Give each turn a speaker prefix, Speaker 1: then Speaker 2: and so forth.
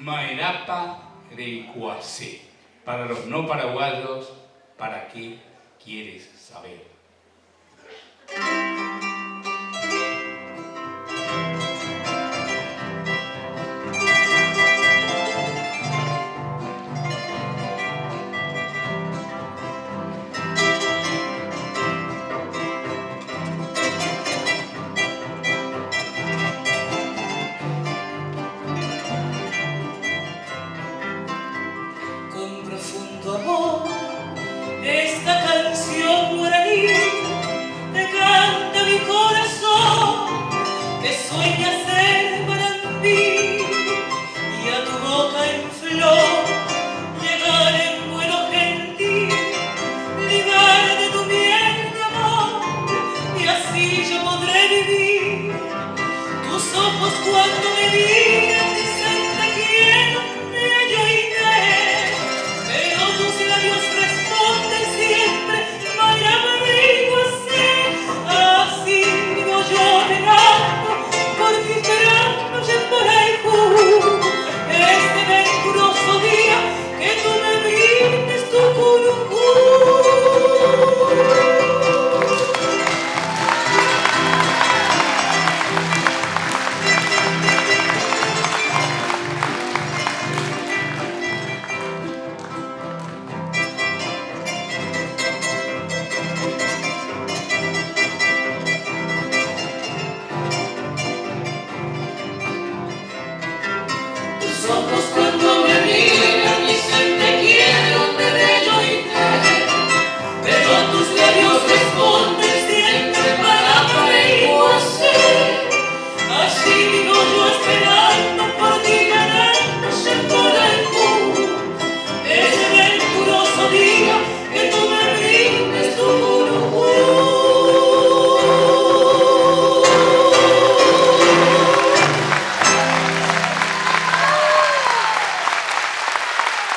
Speaker 1: Maerapa de Cuasé. Para los no paraguayos, ¿para qué quieres saber?
Speaker 2: Con profundo amor, esta canción guaraní te canta mi corazón que sueña